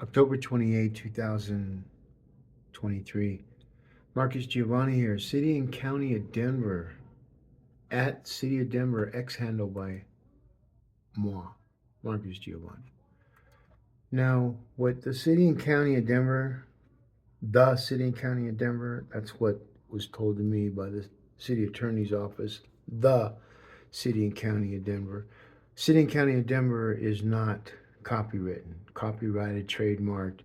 October 28, 2023. Marcus Giavanni here, City and County of Denver. At City of Denver, X handle by moi, Marcus Giavanni. Now, what the City and County of Denver, the City and County of Denver, that's what was told to me by the City Attorney's Office, the City and County of Denver. City and County of Denver is not copywritten, copyrighted, trademarked.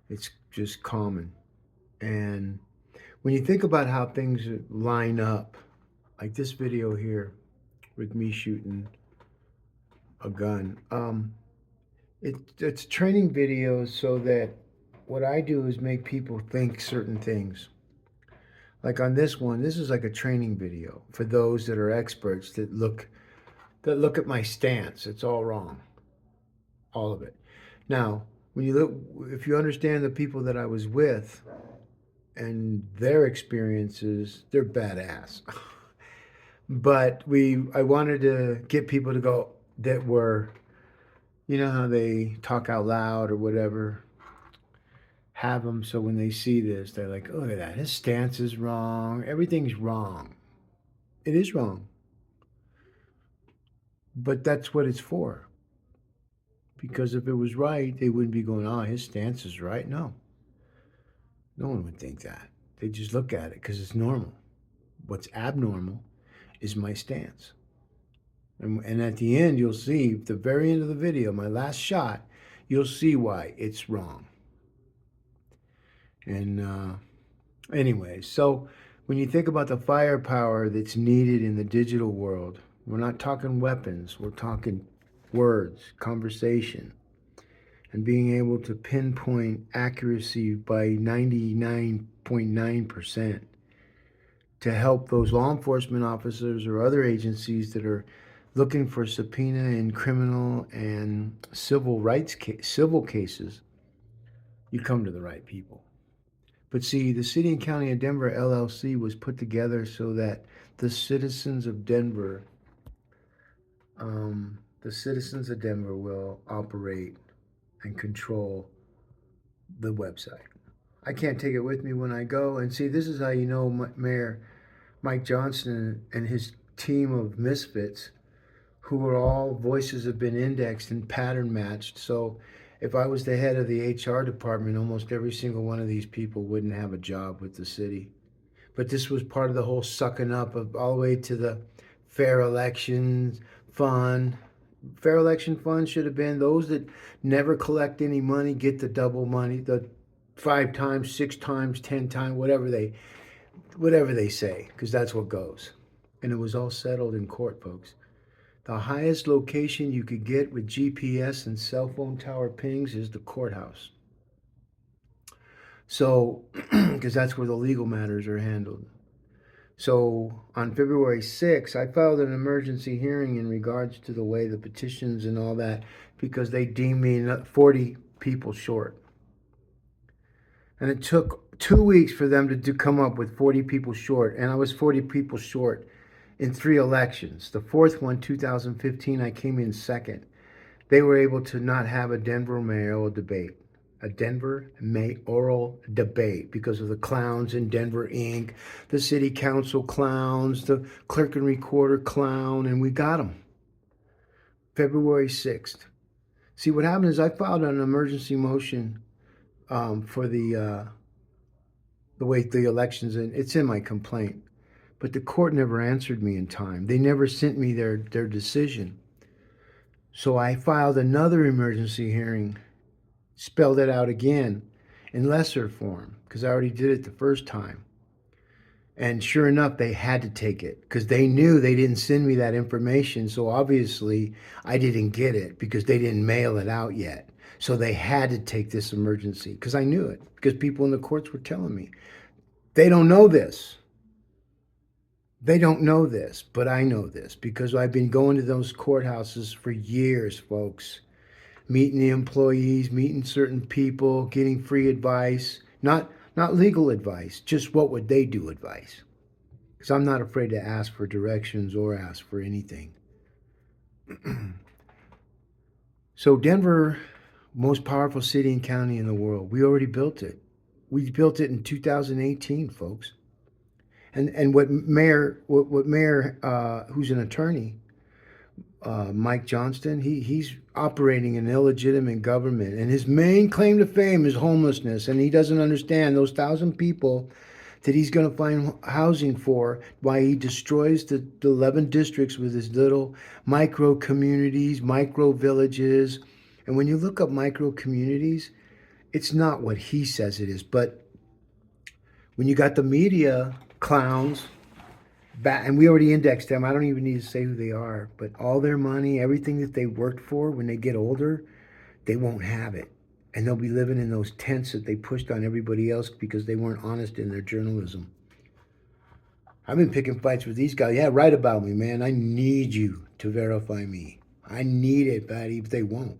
It's just common. And when you think about how things line up, like this video here with me shooting a gun, it's training videos so that what I do is make people think certain things. Like on this one, this is like a training video for those that are experts that look at my stance. It's all wrong, all of it. Now, when you look, if you understand the people that I was with and their experiences, they're badass. But I wanted to get people to go that were, you know how they talk out loud or whatever, have them so when they see this, they're like, oh, look at that. His stance is wrong. Everything's wrong. It is wrong. But that's what it's for. Because if it was right, they wouldn't be going, oh, his stance is right. No. No one would think that. They just look at it because it's normal. What's abnormal is my stance. And at the end, you'll see, the very end of the video, my last shot, you'll see why it's wrong. And anyway, so when you think about the firepower that's needed in the digital world, we're not talking weapons, we're talking words, conversation, and being able to pinpoint accuracy by 99.9% to help those law enforcement officers or other agencies that are looking for subpoena in criminal and civil cases, you come to the right people. But see, the City and County of Denver LLC was put together so that the citizens of Denver, will operate and control the website. I can't take it with me when I go. And see, this is how you know Mayor Mike Johnston and his team of misfits, who are all voices have been indexed and pattern matched. So if I was the head of the HR department, almost every single one of these people wouldn't have a job with the city. But this was part of the whole sucking up of all the way to the fair elections fund. Fair election fund should have been those that never collect any money get the double money, the 5 times, 6 times, 10 times, whatever they say, because that's what goes. And it was all settled in court, folks. The highest location you could get with GPS and cell phone tower pings is the courthouse. So, because that's where the legal matters are handled. So on February 6th, I filed an emergency hearing in regards to the way the petitions and all that, because they deemed me 40 people short. And it took 2 weeks for them to come up with 40 people short. And I was 40 people short in 3 elections. The fourth one, 2015, I came in second. They were able to not have a Denver mayoral debate. A Denver mayoral debate because of the clowns in Denver Inc., the city council clowns, the clerk and recorder clown, and we got them. February 6th. See, what happened is I filed an emergency motion for the way the elections, and it's in my complaint. But the court never answered me in time. They never sent me their decision. So I filed another emergency hearing, spelled it out again in lesser form, because I already did it the first time. And sure enough, they had to take it because they knew they didn't send me that information. So obviously I didn't get it because they didn't mail it out yet. So they had to take this emergency because I knew it, because people in the courts were telling me. They don't know this. They don't know this, but I know this because I've been going to those courthouses for years, folks. Meeting the employees, meeting certain people, getting free advice. Not legal advice, just what would they do advice. Because I'm not afraid to ask for directions or ask for anything. So Denver Most powerful city and county in the world. We already built it. We built it in 2018, folks. And what mayor who's an attorney, Mike Johnston, he's operating an illegitimate government, and his main claim to fame is homelessness, and he doesn't understand those 1,000 people that he's going to find housing for, why he destroys the 11 districts with his little micro communities, micro villages. And when you look up micro communities, it's not what he says it is. But when you got the media clowns, and we already indexed them, I don't even need to say who they are, but all their money, everything that they worked for, when they get older, they won't have it. And they'll be living in those tents that they pushed on everybody else because they weren't honest in their journalism. I've been picking fights with these guys. Yeah, write about me, man. I need you to verify me. I need it, buddy, but they won't.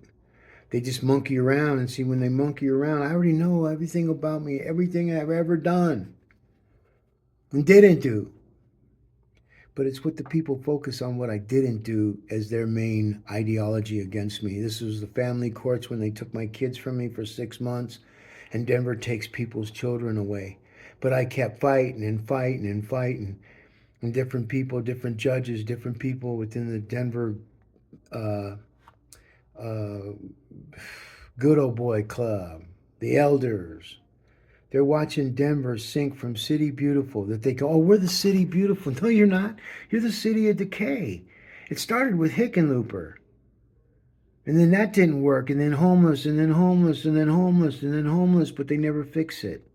They just monkey around, and see, when they monkey around, I already know everything about me, everything I've ever done and didn't do. But it's what the people focus on, what I didn't do, as their main ideology against me. This was the family courts when they took my kids from me for 6 months, and Denver takes people's children away. But I kept fighting and fighting and fighting, and different people, different judges, different people within the Denver uh, uh, good old boy club, the elders, they're watching Denver sink from city beautiful, that they go, oh, we're the city beautiful. No, you're not. You're the city of decay. It started with Hickenlooper. And then that didn't work. And then homeless, and then homeless, and then homeless, and then homeless, but they never fix it.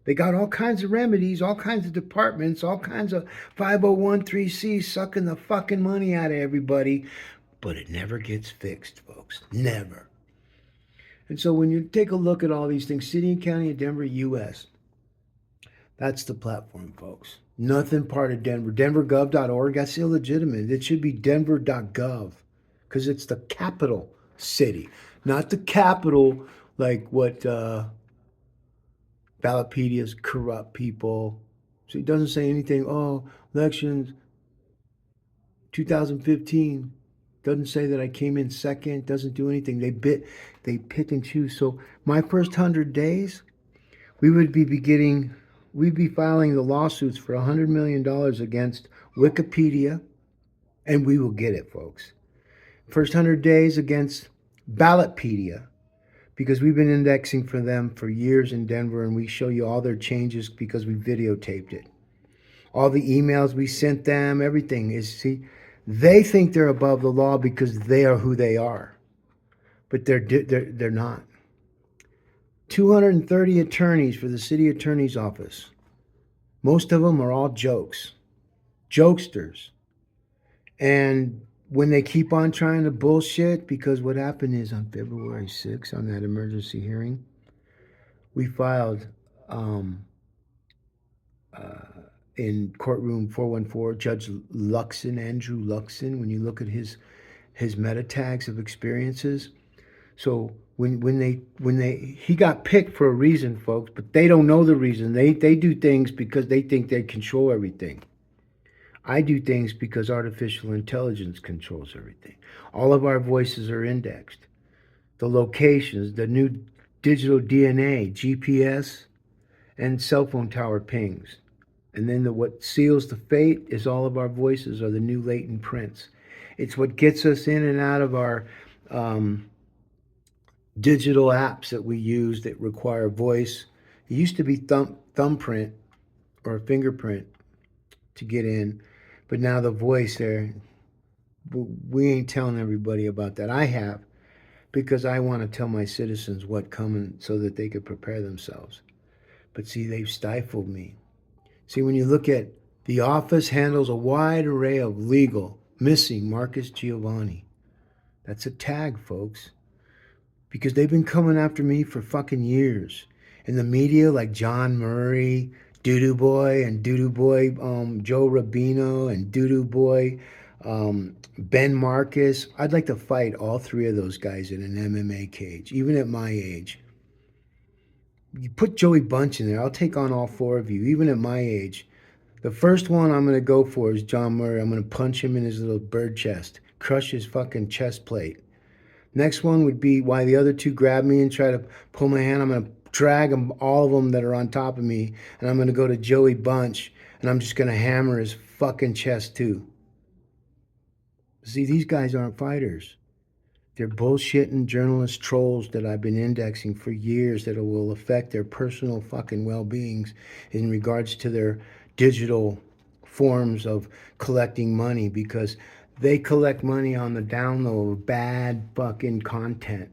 They got all kinds of remedies, all kinds of departments, all kinds of 501(c)(3) sucking the fucking money out of everybody. But it never gets fixed, folks. Never. And so when you take a look at all these things, city and county of Denver, U.S., that's the platform, folks. Nothing part of Denver. DenverGov.org, that's illegitimate. It should be Denver.gov, because it's the capital city, not the capital like what Ballotpedia's corrupt people. So it doesn't say anything, oh, elections 2015. Doesn't say that I came in second. Doesn't do anything. They pick and choose. So my first 100 days, we'd be filing the lawsuits for $100 million against Wikipedia, and we will get it, folks. First 100 days against Ballotpedia, because we've been indexing for them for years in Denver, and we show you all their changes because we videotaped it. All the emails we sent them, everything is, see, they think they're above the law because they are who they are, but they're not. 230 attorneys for the city attorney's office. Most of them are all jokesters. And when they keep on trying to bullshit, because what happened is on February 6th, on that emergency hearing, we filed in courtroom 414, Judge Luxen, Andrew Luxen, when you look at his meta tags of experiences. So he got picked for a reason, folks, but they don't know the reason. They do things because they think they control everything. I do things because artificial intelligence controls everything. All of our voices are indexed. The locations, the new digital DNA, GPS, and cell phone tower pings. And then what seals the fate is all of our voices are the new latent prints. It's what gets us in and out of our digital apps that we use that require voice. It used to be thumbprint or a fingerprint to get in, but now the voice there, we ain't telling everybody about that. I have, because I want to tell my citizens what coming so that they could prepare themselves. But see, they've stifled me. See, when you look at the office handles a wide array of legal, missing Marcus Giavanni. That's a tag, folks. Because they've been coming after me for fucking years. In the media, like John Murray, Doo-Doo Boy, and Doo-Doo Boy Joe Rubino, and Doo-Doo Boy Ben Marcus. I'd like to fight all three of those guys in an MMA cage, even at my age. You put Joey Bunch in there, I'll take on all four of you, even at my age. The first one I'm going to go for is John Murray. I'm going to punch him in his little bird chest, crush his fucking chest plate. Next one would be why the other two grab me and try to pull my hand. I'm going to drag them, all of them that are on top of me, and I'm going to go to Joey Bunch, and I'm just going to hammer his fucking chest too. See, these guys aren't fighters. They're bullshitting journalist trolls that I've been indexing for years that will affect their personal fucking well-beings in regards to their digital forms of collecting money, because they collect money on the download of bad fucking content.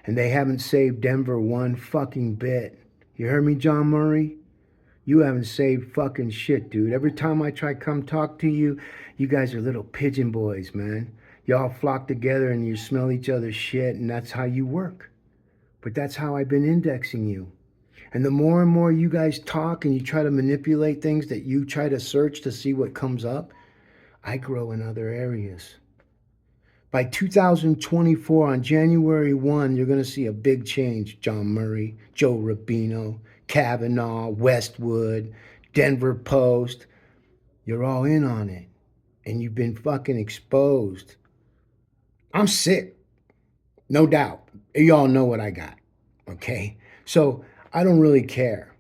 And they haven't saved Denver one fucking bit. You heard me, John Murray? You haven't saved fucking shit, dude. Every time I try come talk to you, you guys are little pigeon boys, man. Y'all flock together and you smell each other's shit, and that's how you work. But that's how I've been indexing you. And the more and more you guys talk and you try to manipulate things that you try to search to see what comes up, I grow in other areas. By 2024, on January 1, you're going to see a big change. John Murray, Joe Rubino, Kavanaugh, Westwood, Denver Post. You're all in on it. And you've been fucking exposed. I'm sick. No doubt. You all know what I got. Okay? So I don't really care.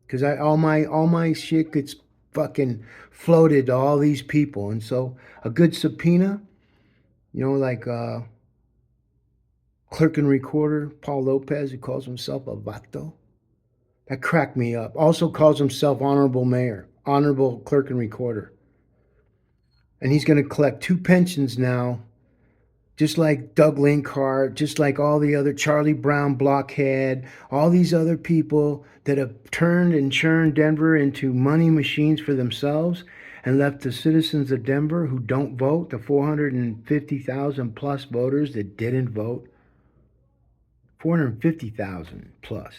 Because all my shit gets fucking floated to all these people. And so a good subpoena, like clerk and recorder Paul Lopez, who calls himself a vato. That cracked me up. Also calls himself honorable mayor, honorable clerk and recorder. And he's going to collect 2 pensions now, just like Doug Linkhart, just like all the other Charlie Brown blockhead, all these other people that have turned and churned Denver into money machines for themselves and left the citizens of Denver who don't vote, the 450,000 plus voters that didn't vote, 450,000 plus,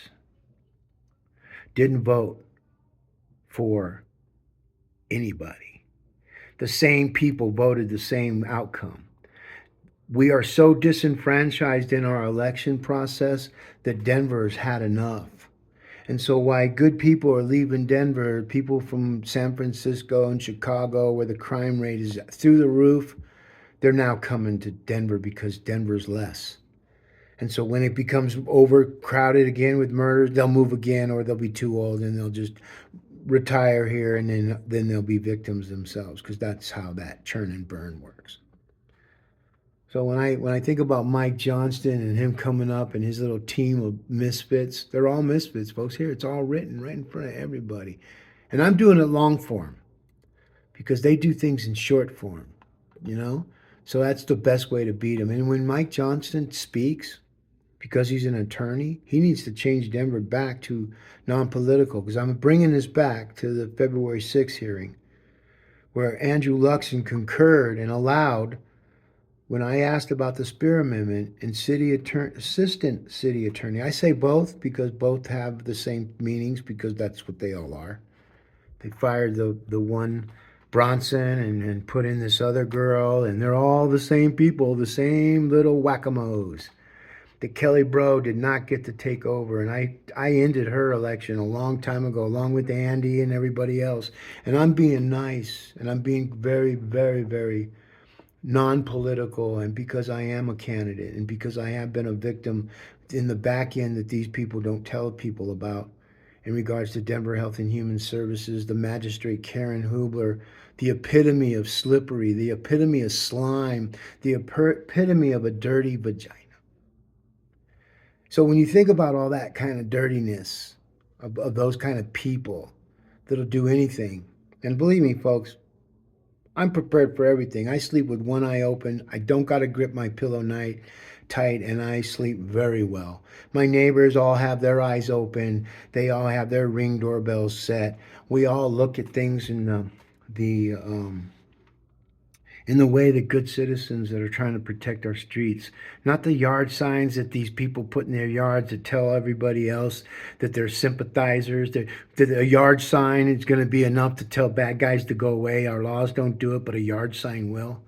didn't vote for anybody. The same people voted the same outcome. We are so disenfranchised in our election process that Denver has had enough. And so why good people are leaving Denver, people from San Francisco and Chicago where the crime rate is through the roof, they're now coming to Denver because Denver's less. And so when it becomes overcrowded again with murders, they'll move again, or they'll be too old and they'll just retire here, and then they'll be victims themselves, because that's how that churn and burn works. So when I think about Mike Johnston and him coming up and his little team of misfits, they're all misfits, folks. Here, it's all written right in front of everybody. And I'm doing it long form because they do things in short form, So that's the best way to beat them. And when Mike Johnston speaks, because he's an attorney, he needs to change Denver back to non-political, because I'm bringing this back to the February 6th hearing where Andrew Luxen concurred and allowed, when I asked about the Speer Amendment and assistant city attorney, I say both because both have the same meanings, because that's what they all are. They fired the one Bronson and put in this other girl, and they're all the same people, the same little whack-a-moles. That Kelly Bro did not get to take over, and I ended her election a long time ago, along with Andy and everybody else. And I'm being nice, and I'm being very, very, very non-political, and because I am a candidate, and because I have been a victim in the back end that these people don't tell people about, in regards to Denver Health and Human Services, the magistrate Karen Hubler, the epitome of slippery, the epitome of slime, the epitome of a dirty vagina. So when you think about all that kind of dirtiness of those kind of people that'll do anything, and believe me, folks, I'm prepared for everything. I sleep with one eye open. I don't got to grip my pillow tight, and I sleep very well. My neighbors all have their eyes open. They all have their Ring doorbells set. We all look at things in the way that good citizens that are trying to protect our streets, not the yard signs that these people put in their yards that tell everybody else that they're sympathizers, that a yard sign is going to be enough to tell bad guys to go away. Our laws don't do it, but a yard sign will.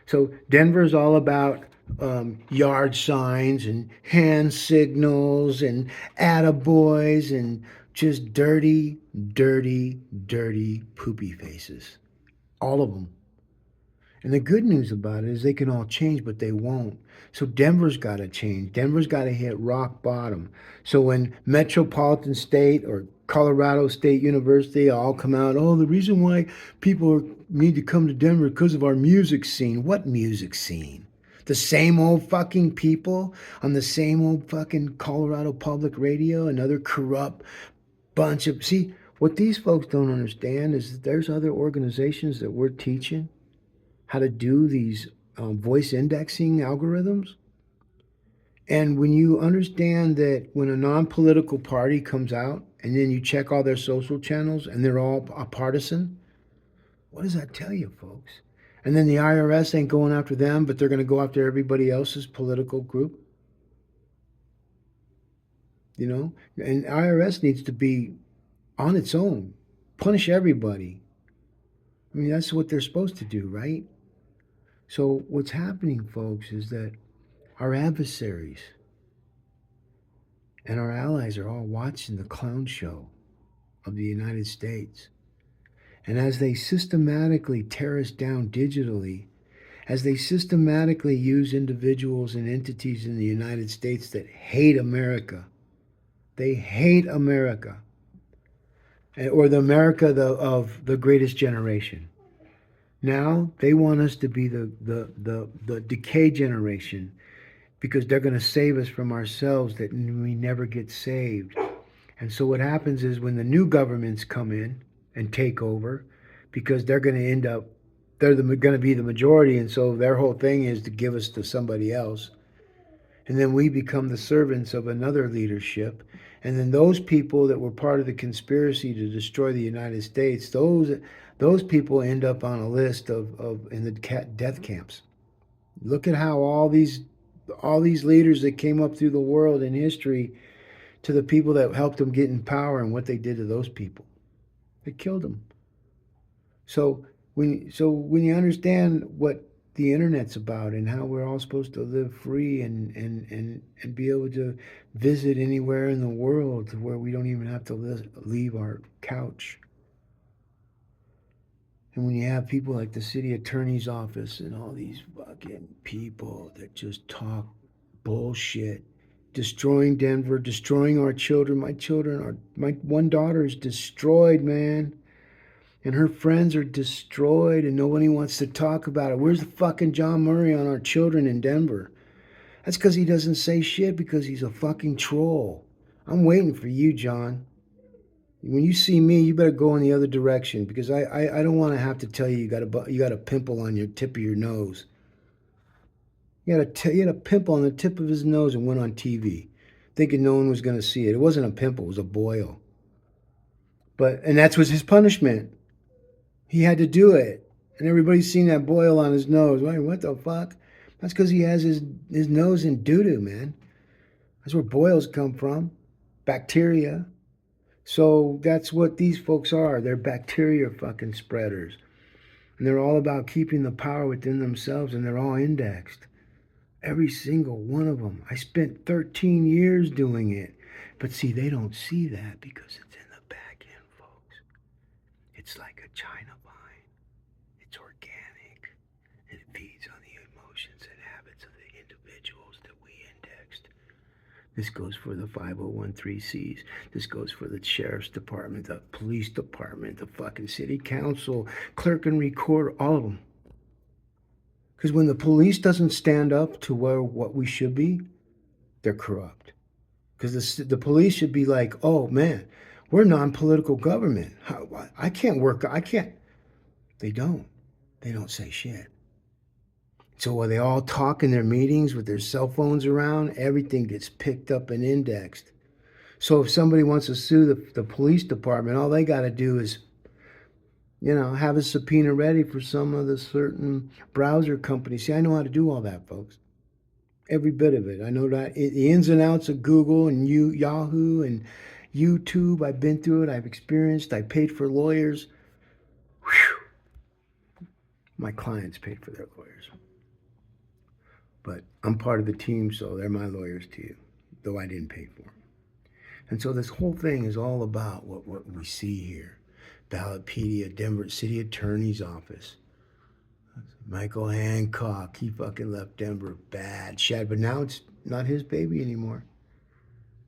So Denver's all about yard signs and hand signals and attaboys and just dirty, dirty, dirty poopy faces. All of them. And the good news about it is they can all change, but they won't. So Denver's got to change. Denver's got to hit rock bottom. So when Metropolitan State or Colorado State University all come out, oh, the reason why people need to come to Denver because of our music scene. What music scene? The same old fucking people on the same old fucking Colorado Public Radio, another corrupt bunch of. See, what these folks don't understand is that there's other organizations that we're teaching how to do these voice indexing algorithms. And when you understand that when a non-political party comes out and then you check all their social channels and they're all partisan, what does that tell you, folks? And then the IRS ain't going after them, but they're going to go after everybody else's political group. You know, and IRS needs to be on its own, punish everybody. I mean, that's what they're supposed to do, right? So what's happening, folks, is that our adversaries and our allies are all watching the clown show of the United States. And as they systematically tear us down digitally, as they systematically use individuals and entities in the United States that hate America, they hate America, or the America of the greatest generation. Now they want us to be the decay generation because they're going to save us from ourselves that we never get saved. And so what happens is when the new governments come in and take over, because they're going to end up, they're going to be the majority, and so their whole thing is to give us to somebody else. And then we become the servants of another leadership. And then those people that were part of the conspiracy to destroy the United States, those people end up on a list of in the death camps. Look at how all these leaders that came up through the world in history, to the people that helped them get in power and what they did to those people. They killed them. So when you understand what the internet's about and how we're all supposed to live free and be able to visit anywhere in the world to where we don't even have to leave our couch. And when you have people like the city attorney's office and all these fucking people that just talk bullshit, destroying Denver, destroying our children. My one daughter is destroyed, man. And her friends are destroyed and nobody wants to talk about it. Where's the fucking John Murray on our children in Denver? That's because he doesn't say shit because he's a fucking troll. I'm waiting for you, John. When you see me, you better go in the other direction because I don't want to have to tell you you got a pimple on your tip of your nose. He had a pimple on the tip of his nose and went on TV, thinking no one was going to see it. It wasn't a pimple; it was a boil. And that was his punishment. He had to do it, and everybody's seen that boil on his nose. Wait, what the fuck? That's because he has his nose in doo doo, man. That's where boils come from, bacteria. So that's what these folks are. They're bacteria fucking spreaders, and they're all about keeping the power within themselves, and they're all indexed. Every single one of them. I spent 13 years doing it. But see, they don't see that because it's in the back end, folks. It's like a China vine. It's organic. And it feeds on the emotions and habits of the individuals that we indexed. This goes for the 5013Cs. This goes for the sheriff's department, the police department, the fucking city council, clerk and recorder, all of them. Because when the police doesn't stand up to what we should be, they're corrupt. Because the police should be like, oh man, we're non-political government. I can't work. I can't. They don't. They don't say shit. So while they all talk in their meetings with their cell phones around, everything gets picked up and indexed. So if somebody wants to sue the police department, all they got to do is have a subpoena ready for some of the certain browser companies. See, I know how to do all that, folks. Every bit of it. I know that the ins and outs of Google and Yahoo and YouTube. I've been through it. I've experienced. I paid for lawyers. Whew. My clients paid for their lawyers. But I'm part of the team, so they're my lawyers too, though I didn't pay for them. And so this whole thing is all about what we see here. Ballotpedia, Denver City Attorney's Office. Michael Hancock, he fucking left Denver bad, shad. But now it's not his baby anymore.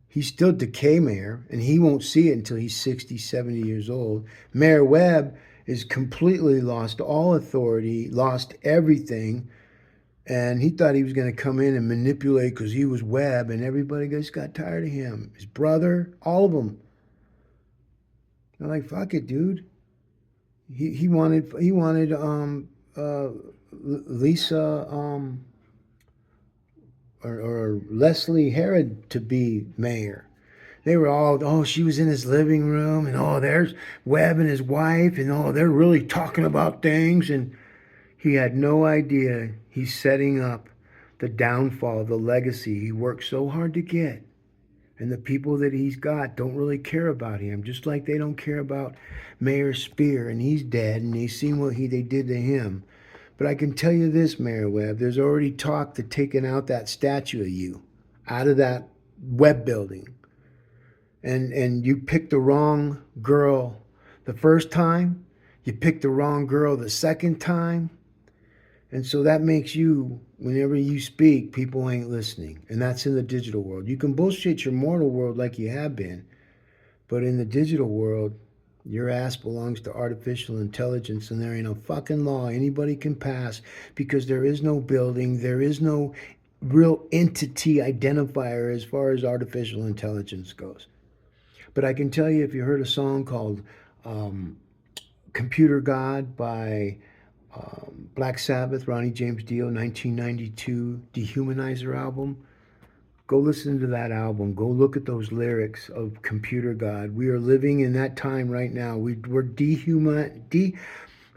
He's still decay mayor, and he won't see it until he's 60, 70 years old. Mayor Webb is completely lost all authority, lost everything, and he thought he was going to come in and manipulate because he was Webb, and everybody just got tired of him. His brother, all of them. They're like, fuck it, dude. He wanted Lisa or Leslie Herod to be mayor. They were all, oh, she was in his living room, and oh, there's Webb and his wife, and oh, they're really talking about things. And he had no idea he's setting up the downfall of the legacy he worked so hard to get. And the people that he's got don't really care about him, just like they don't care about Mayor Speer, and he's dead, and they've seen what they did to him. But I can tell you this, Mayor Webb, there's already talk of taking out that statue of you out of that Webb building. And you picked the wrong girl the first time, you picked the wrong girl the second time, and so that makes you, whenever you speak, people ain't listening. And that's in the digital world. You can bullshit your mortal world like you have been, but in the digital world, your ass belongs to artificial intelligence, and there ain't a fucking law anybody can pass because there is no building, there is no real entity identifier as far as artificial intelligence goes. But I can tell you, if you heard a song called Computer God by Black Sabbath, Ronnie James Dio, 1992 Dehumanizer album, go listen to that album. Go look at those lyrics of Computer God. We are living in that time right now. We're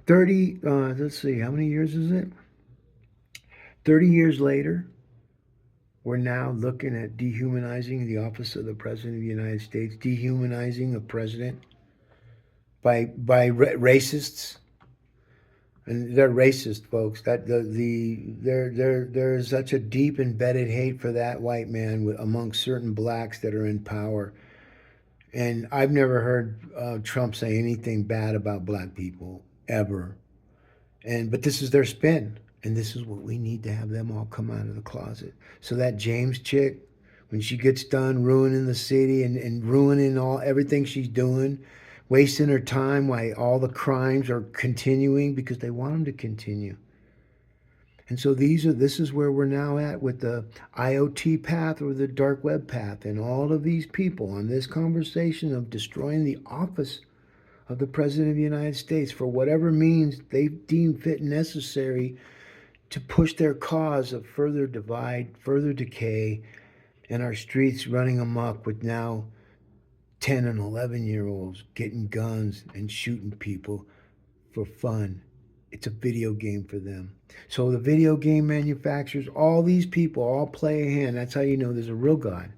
30, let's see, how many years is it? 30 years later, we're now looking at dehumanizing the office of the President of the United States, dehumanizing a president by racists, and they're racist, folks. That there is such a deep embedded hate for that white man amongst certain blacks that are in power, and I've never heard Trump say anything bad about black people ever, but this is their spin. And this is what we need to have them all come out of the closet. So that James chick, when she gets done ruining the city and ruining everything she's doing, wasting her time while all the crimes are continuing because they want them to continue. And so this is where we're now at with the IoT path or the dark web path, and all of these people on this conversation of destroying the office of the President of the United States for whatever means they deem fit and necessary to push their cause of further divide, further decay, and our streets running amok with now 10 and 11-year-olds getting guns and shooting people for fun. It's a video game for them. So the video game manufacturers, all these people all play a hand. That's how you know there's a real God.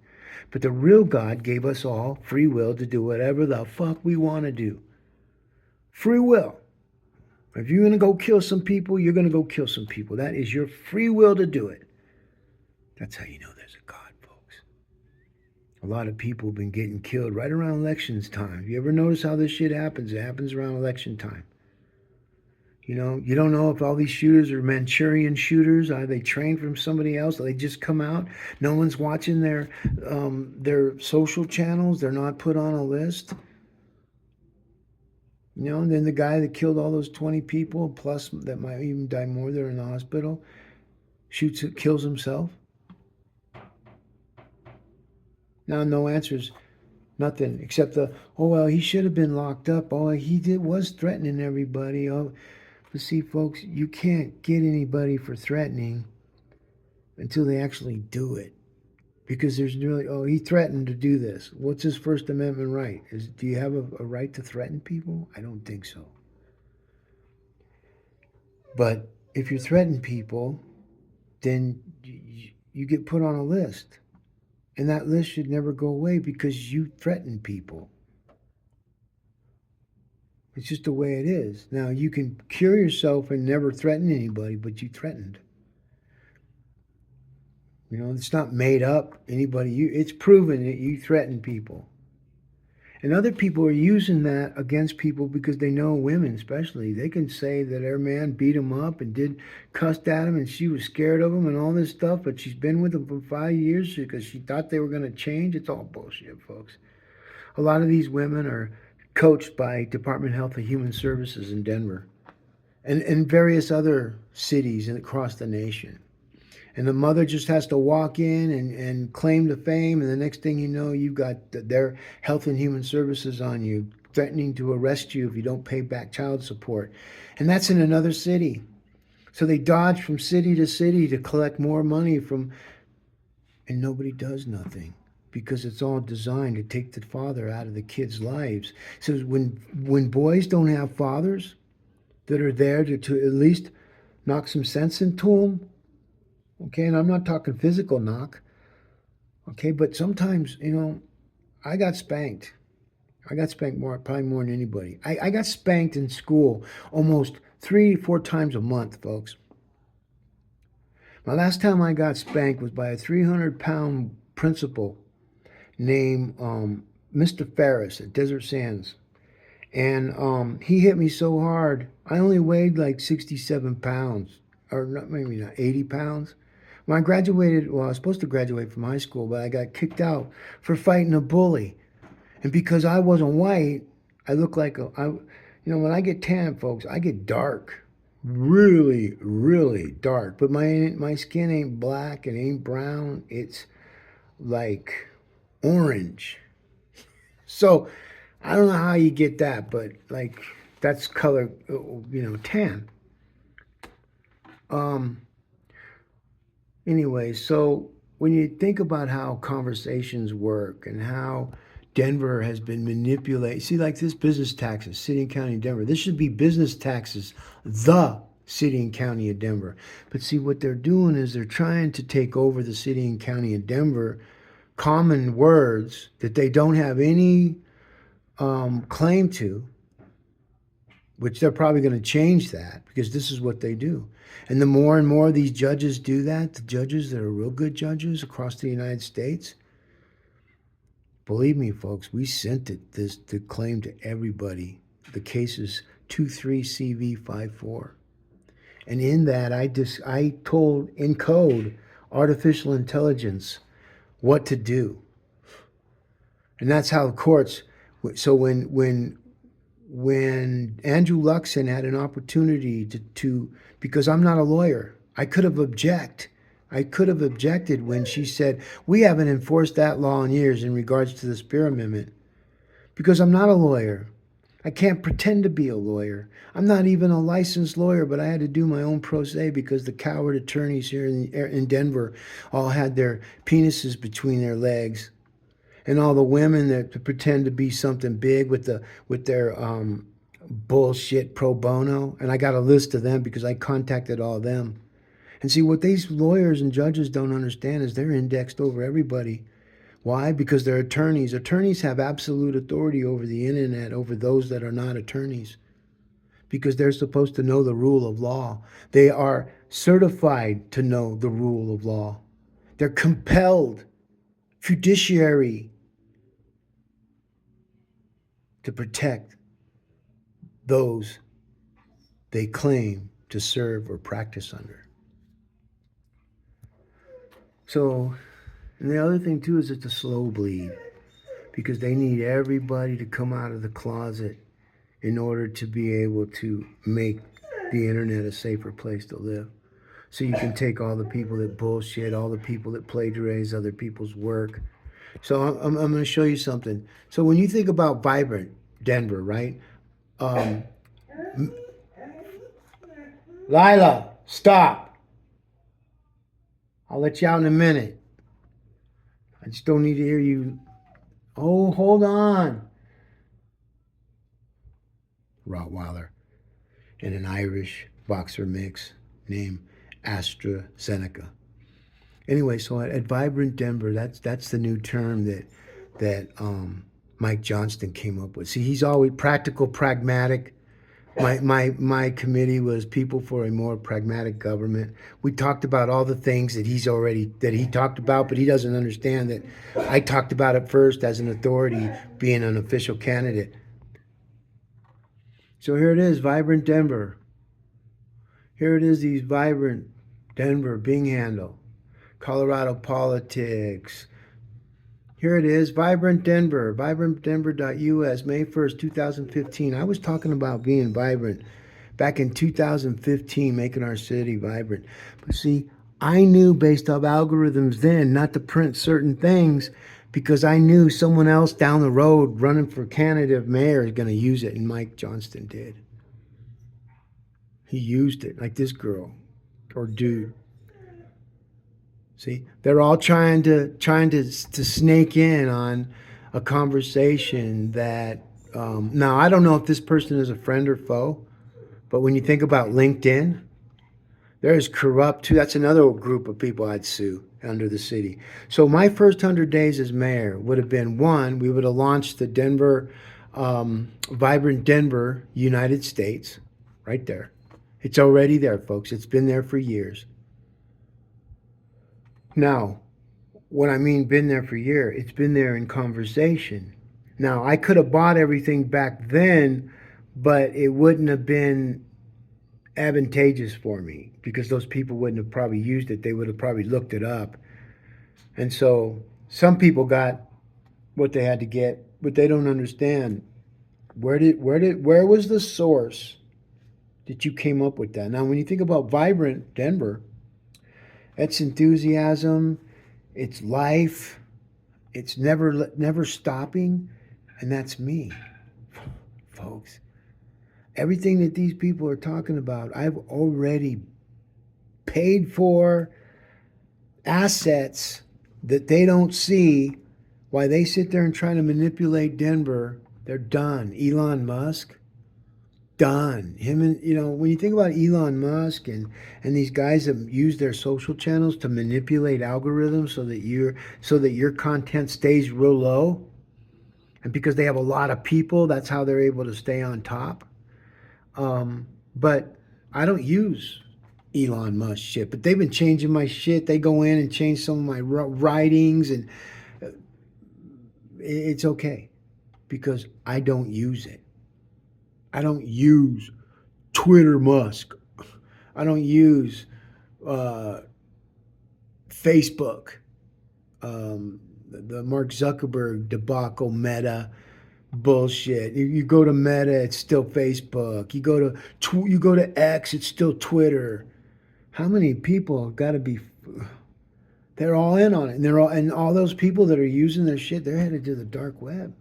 But the real God gave us all free will to do whatever the fuck we want to do. Free will. If you're going to go kill some people, you're going to go kill some people. That is your free will to do it. That's how you know there's a God, folks. A lot of people have been getting killed right around elections time. You ever notice how this shit happens? It happens around election time. You know, you don't know if all these shooters are Manchurian shooters. Are they trained from somebody else? Are they just come out? No one's watching their social channels. They're not put on a list. You know, and then the guy that killed all those 20 people, plus that might even die more, they're in the hospital, kills himself. Now, no answers, nothing, except oh, well, he should have been locked up. Oh, was threatening everybody. Oh, but see, folks, you can't get anybody for threatening until they actually do it. Because there's really, oh, he threatened to do this. What's his First Amendment right? Do you have a right to threaten people? I don't think so. But if you threaten people, then you get put on a list. And that list should never go away because you threaten people. It's just the way it is. Now, you can cure yourself and never threaten anybody, but you threatened. You know, it's not made up. It's proven that you threaten people. And other people are using that against people because they know women, especially. They can say that their man beat him up and cussed at him, and she was scared of him and all this stuff, but she's been with him for 5 years because she thought they were going to change. It's all bullshit, folks. A lot of these women are coached by Department of Health and Human Services in Denver and various other cities across the nation. And the mother just has to walk in and claim the fame, and the next thing you know, you've got their Health and Human Services on you, threatening to arrest you if you don't pay back child support. And that's in another city. So they dodge from city to city to collect more money from, and nobody does nothing because it's all designed to take the father out of the kids' lives. So when boys don't have fathers that are there to at least knock some sense into them, okay, and I'm not talking physical knock, okay, but sometimes, I got spanked. I got spanked probably more than anybody. I got spanked in school almost 3-4 times a month, folks. My last time I got spanked was by a 300-pound principal named Mr. Ferris at Desert Sands. And he hit me so hard, I only weighed like 67 pounds, or maybe not 80 pounds. When I graduated, I was supposed to graduate from high school, but I got kicked out for fighting a bully. And because I wasn't white, I look like when I get tan, folks, I get dark, really, really dark. But my skin ain't black and ain't brown. It's like orange. So I don't know how you get that, but like that's color, tan. Anyway, so when you think about how conversations work and how Denver has been manipulated, see, like this business taxes, city and county of Denver, this should be business taxes, the city and county of Denver. But see, what they're doing is they're trying to take over the city and county of Denver, common words that they don't have any claim to, which they're probably going to change that because this is what they do. And the more and more these judges do that, the judges that are real good judges across the United States, believe me, folks, we sent the claim to everybody. The case is 23CV54. And in that, I told in code artificial intelligence what to do. And that's how the courts, so when Andrew Luxen had an opportunity to because I'm not a lawyer, I could have objected when she said, we haven't enforced that law in years in regards to the Speer Amendment, because I'm not a lawyer. I can't pretend to be a lawyer. I'm not even a licensed lawyer, but I had to do my own pro se because the coward attorneys here in Denver all had their penises between their legs. And all the women that pretend to be something big with their bullshit pro bono. And I got a list of them because I contacted all of them. And see, what these lawyers and judges don't understand is they're indexed over everybody. Why? Because they're attorneys. Attorneys have absolute authority over the internet, over those that are not attorneys, because they're supposed to know the rule of law. They are certified to know the rule of law. They're compelled, fiduciary, to protect those they claim to serve or practice under. So, and the other thing too is it's a slow bleed, because they need everybody to come out of the closet in order to be able to make the internet a safer place to live. So you can take all the people that bullshit, all the people that plagiarize other people's work. So I'm going to show you something. So when you think about vibrant Denver, right? Lila, stop. I'll let you out in a minute. I just don't need to hear you. Oh, hold on. Rottweiler and an Irish boxer mix named AstraZeneca. Anyway, so at Vibrant Denver, that's the new term that Mike Johnston came up with. See, he's always practical, pragmatic, My committee was People for a More Pragmatic Government. We talked about all the things that he talked about, but he doesn't understand that I talked about it first as an authority, being an official candidate. So here it is, Vibrant Denver. Here it is, these Vibrant Denver, Bing handle, Colorado politics. Here it is, Vibrant Denver, vibrantdenver.us, May 1st, 2015. I was talking about being vibrant back in 2015, making our city vibrant. But see, I knew based off algorithms then not to print certain things because I knew someone else down the road running for candidate of mayor is going to use it, and Mike Johnston did. He used it, like this girl or dude. See, they're all trying to snake in on a conversation that now I don't know if this person is a friend or foe, but when you think about LinkedIn, there is corrupt too. That's another group of people I'd sue under the city. So my first 100 days as mayor would have been one, we would have launched the Denver, Vibrant Denver, United States, right there. It's already there, folks. It's been there for years. Now, what I mean been there for years, it's been there in conversation. Now, I could have bought everything back then, but it wouldn't have been advantageous for me because those people wouldn't have probably used it. They would have probably looked it up. And so some people got what they had to get, but they don't understand where was the source that you came up with that? Now, when you think about Vibrant Denver, it's enthusiasm, it's life, it's never stopping, and that's me, folks. Everything that these people are talking about, I've already paid for assets that they don't see. Why they sit there and try to manipulate Denver, they're done. Elon Musk, done. Him and when you think about Elon Musk and these guys that use their social channels to manipulate algorithms so that your content stays real low, and because they have a lot of people, that's how they're able to stay on top. But I don't use Elon Musk shit, but they've been changing my shit. They go in and change some of my writings, and it's okay because I don't use it. I don't use Twitter Musk. I don't use Facebook. The Mark Zuckerberg debacle, Meta bullshit. You go to Meta, it's still Facebook. You go to X, it's still Twitter. How many people have got to be? They're all in on it, and all those people that are using their shit, they're headed to the dark web.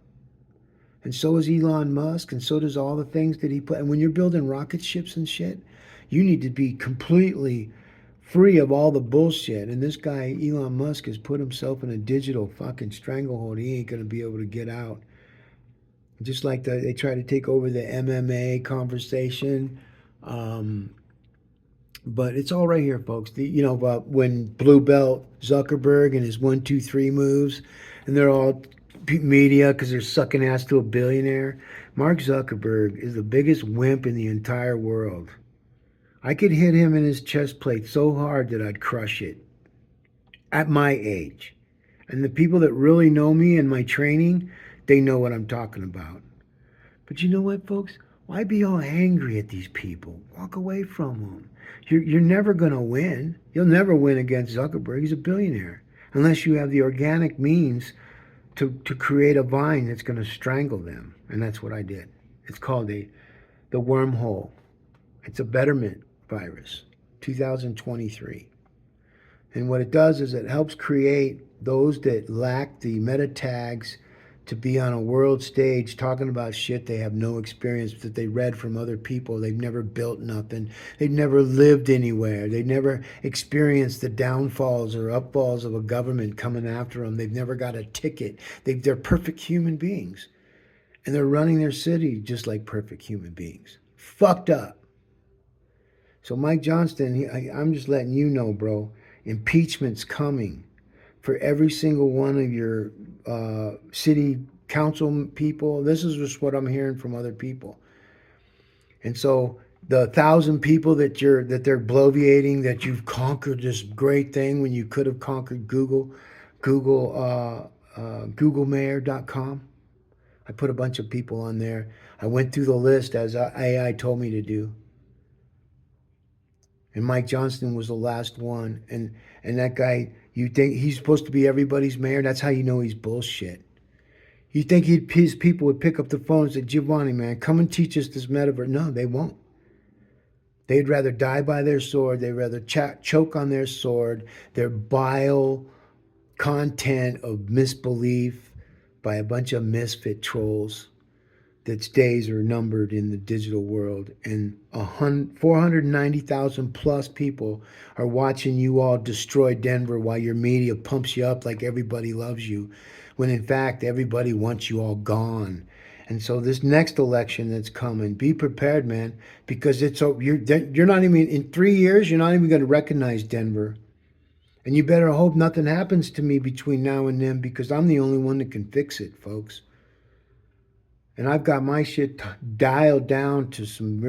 And so is Elon Musk, and so does all the things that he put. And when you're building rocket ships and shit, you need to be completely free of all the bullshit. And this guy, Elon Musk, has put himself in a digital fucking stranglehold. He ain't going to be able to get out. Just like they try to take over the MMA conversation. But it's all right here, folks. About when Blue Belt Zuckerberg and his 1, 2, 3 moves, and they're all media because they're sucking ass to a billionaire. Mark Zuckerberg is the biggest wimp in the entire world. I could hit him in his chest plate so hard that I'd crush it at my age. And the people that really know me and my training, they know what I'm talking about. But you know what, folks? Why be all angry at these people? Walk away from them. You're never going to win. You'll never win against Zuckerberg. He's a billionaire. Unless you have the organic means to create a vine that's going to strangle them. And that's what I did. It's called the wormhole. It's a betterment virus, 2023. And what it does is it helps create those that lack the meta tags to be on a world stage talking about shit they have no experience that they read from other people. They've never built nothing. They've never lived anywhere. They've never experienced the downfalls or upfalls of a government coming after them. They've never got a ticket. They're perfect human beings. And they're running their city just like perfect human beings. Fucked up. So Mike Johnston, I'm just letting you know, bro, impeachment's coming for every single one of your city council people. This is just what I'm hearing from other people. And so the 1,000 people that they're bloviating that you've conquered this great thing when you could have conquered Googlemayor.com. I put a bunch of people on there. I went through the list as AI told me to do. And Mike Johnston was the last one. And that guy, you think he's supposed to be everybody's mayor? That's how you know he's bullshit. You think his people would pick up the phone and say, Giovanni, man, come and teach us this metaverse? No, they won't. They'd rather die by their sword. They'd rather choke on their sword, their bile content of misbelief by a bunch of misfit trolls that's days are numbered in the digital world. And 490,000 plus people are watching you all destroy Denver while your media pumps you up like everybody loves you, when in fact everybody wants you all gone. And so this next election that's coming, be prepared, man, because you're not even in 3 years. You're not even going to recognize Denver, and you better hope nothing happens to me between now and then, because I'm the only one that can fix it, folks. And I've got my shit dialed down to some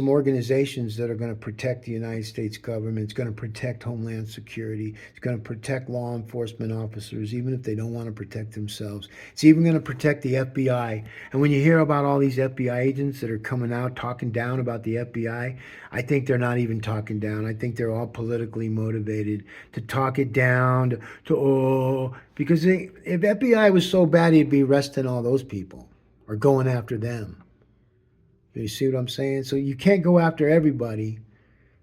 organizations that are going to protect the United States government. It's going to protect Homeland Security. It's going to protect law enforcement officers, even if they don't want to protect themselves. It's even going to protect the FBI. And when you hear about all these FBI agents that are coming out talking down about the FBI, I think they're not even talking down. I think they're all politically motivated to talk it down, because if FBI was so bad, he'd be arresting all those people or going after them. You see what I'm saying? So you can't go after everybody.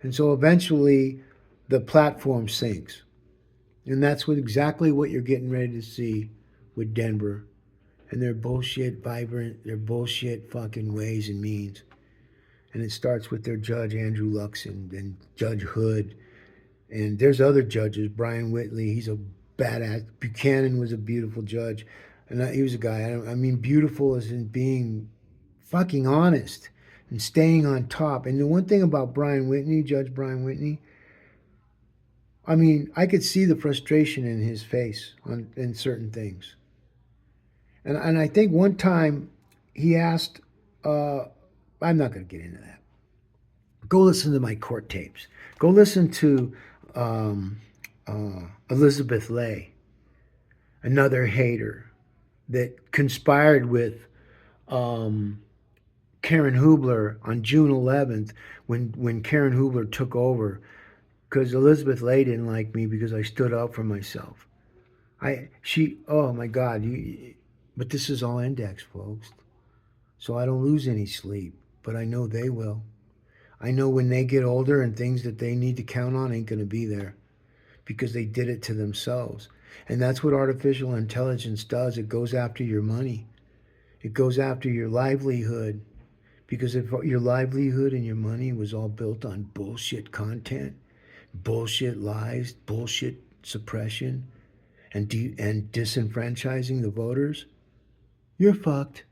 And so eventually the platform sinks. And that's exactly what you're getting ready to see with Denver and their bullshit their bullshit fucking ways and means. And it starts with their judge, Andrew Luxen, and Judge Hood. And there's other judges, Brian Whitley, he's a badass. Buchanan was a beautiful judge. And he was a guy, I mean, beautiful as in being fucking honest and staying on top. And the one thing about Judge Brian Whitney, I mean, I could see the frustration in his face in certain things. And I think one time he asked, I'm not going to get into that. Go listen to my court tapes. Go listen to Elizabeth Lay, another hater that conspired with Karen Hubler on June 11th when Karen Hubler took over, because Elizabeth Lay didn't like me because I stood up for myself. Oh my God, but this is all indexed, folks. So I don't lose any sleep, but I know they will. I know when they get older and things that they need to count on ain't going to be there because they did it to themselves. And that's what artificial intelligence does. It goes after your money. It goes after your livelihood. Because if your livelihood and your money was all built on bullshit content, bullshit lies, bullshit suppression, and disenfranchising the voters, you're fucked.